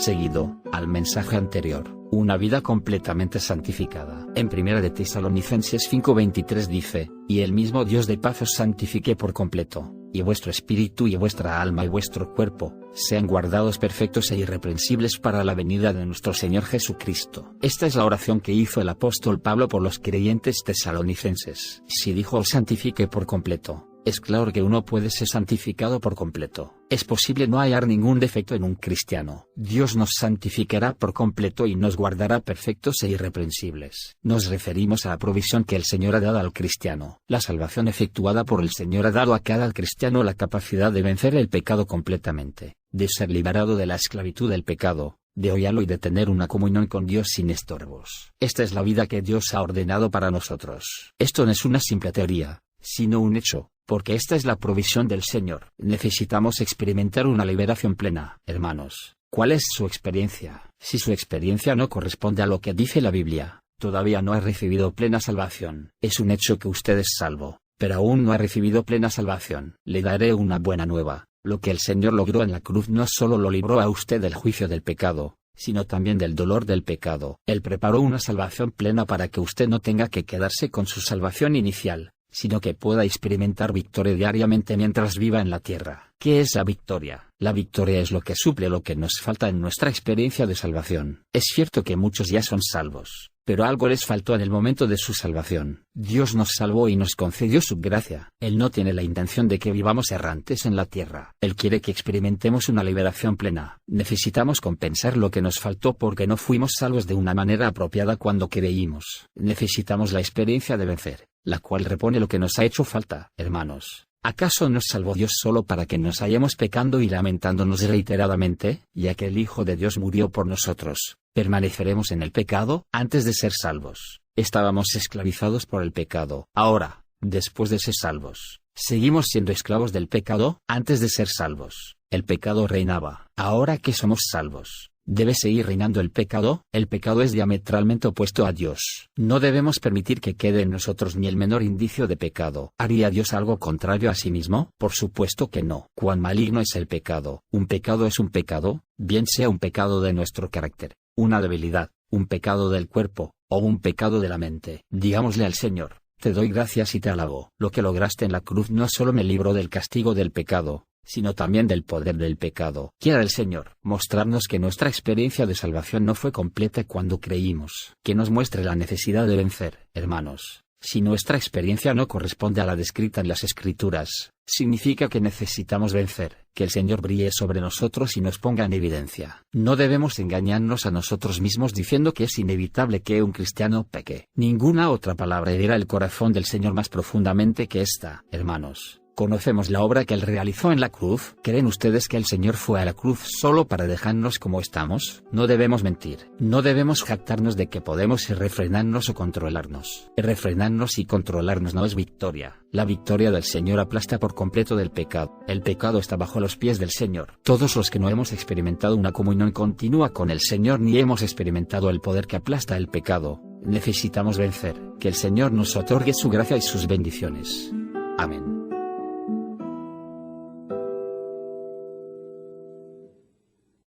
Seguido, al mensaje anterior, una vida completamente santificada. En 1 de Tesalonicenses 5:23 dice, y el mismo Dios de paz os santifique por completo, y vuestro espíritu y vuestra alma y vuestro cuerpo, sean guardados perfectos e irreprensibles para la venida de nuestro Señor Jesucristo. Esta es la oración que hizo el apóstol Pablo por los creyentes tesalonicenses. Si dijo os santifique por completo, es claro que uno puede ser santificado por completo. Es posible no hallar ningún defecto en un cristiano. Dios nos santificará por completo y nos guardará perfectos e irreprensibles. Nos referimos a la provisión que el Señor ha dado al cristiano. La salvación efectuada por el Señor ha dado a cada cristiano la capacidad de vencer el pecado completamente, de ser liberado de la esclavitud del pecado, de odiarlo y de tener una comunión con Dios sin estorbos. Esta es la vida que Dios ha ordenado para nosotros. Esto no es una simple teoría, sino un hecho, porque esta es la provisión del Señor. Necesitamos experimentar una liberación plena. Hermanos, ¿cuál es su experiencia? Si su experiencia no corresponde a lo que dice la Biblia, todavía no ha recibido plena salvación. Es un hecho que usted es salvo, pero aún no ha recibido plena salvación. Le daré una buena nueva. Lo que el Señor logró en la cruz no solo lo libró a usted del juicio del pecado, sino también del dolor del pecado. Él preparó una salvación plena para que usted no tenga que quedarse con su salvación inicial, sino que pueda experimentar victoria diariamente mientras viva en la tierra. ¿Qué es la victoria? La victoria es lo que suple lo que nos falta en nuestra experiencia de salvación. Es cierto que muchos ya son salvos, pero algo les faltó en el momento de su salvación. Dios nos salvó y nos concedió su gracia. Él no tiene la intención de que vivamos errantes en la tierra. Él quiere que experimentemos una liberación plena. Necesitamos compensar lo que nos faltó porque no fuimos salvos de una manera apropiada cuando creímos. Necesitamos la experiencia de vencer, la cual repone lo que nos ha hecho falta. Hermanos, ¿acaso nos salvó Dios solo para que nos hallemos pecando y lamentándonos reiteradamente? Ya que el Hijo de Dios murió por nosotros, ¿permaneceremos en el pecado? Antes de ser salvos, estábamos esclavizados por el pecado. Ahora, después de ser salvos, ¿seguimos siendo esclavos del pecado? Antes de ser salvos, el pecado reinaba. Ahora que somos salvos, ¿debe seguir reinando el pecado? El pecado es diametralmente opuesto a Dios. No debemos permitir que quede en nosotros ni el menor indicio de pecado. ¿Haría Dios algo contrario a sí mismo? Por supuesto que no. ¿Cuán maligno es el pecado? Un pecado es un pecado, bien sea un pecado de nuestro carácter, una debilidad, un pecado del cuerpo, o un pecado de la mente. Digámosle al Señor, te doy gracias y te alabo. Lo que lograste en la cruz no solo me libró del castigo del pecado, sino también del poder del pecado. Quiera el Señor mostrarnos que nuestra experiencia de salvación no fue completa cuando creímos. Que nos muestre la necesidad de vencer. Hermanos, si nuestra experiencia no corresponde a la descrita en las Escrituras, significa que necesitamos vencer. Que el Señor brille sobre nosotros y nos ponga en evidencia. No debemos engañarnos a nosotros mismos diciendo que es inevitable que un cristiano peque. Ninguna otra palabra hiera el corazón del Señor más profundamente que esta. Hermanos, ¿conocemos la obra que Él realizó en la cruz? ¿Creen ustedes que el Señor fue a la cruz solo para dejarnos como estamos? No debemos mentir. No debemos jactarnos de que podemos refrenarnos o controlarnos. Refrenarnos y controlarnos no es victoria. La victoria del Señor aplasta por completo del pecado. El pecado está bajo los pies del Señor. Todos los que no hemos experimentado una comunión continua con el Señor ni hemos experimentado el poder que aplasta el pecado, necesitamos vencer. Que el Señor nos otorgue su gracia y sus bendiciones. Amén.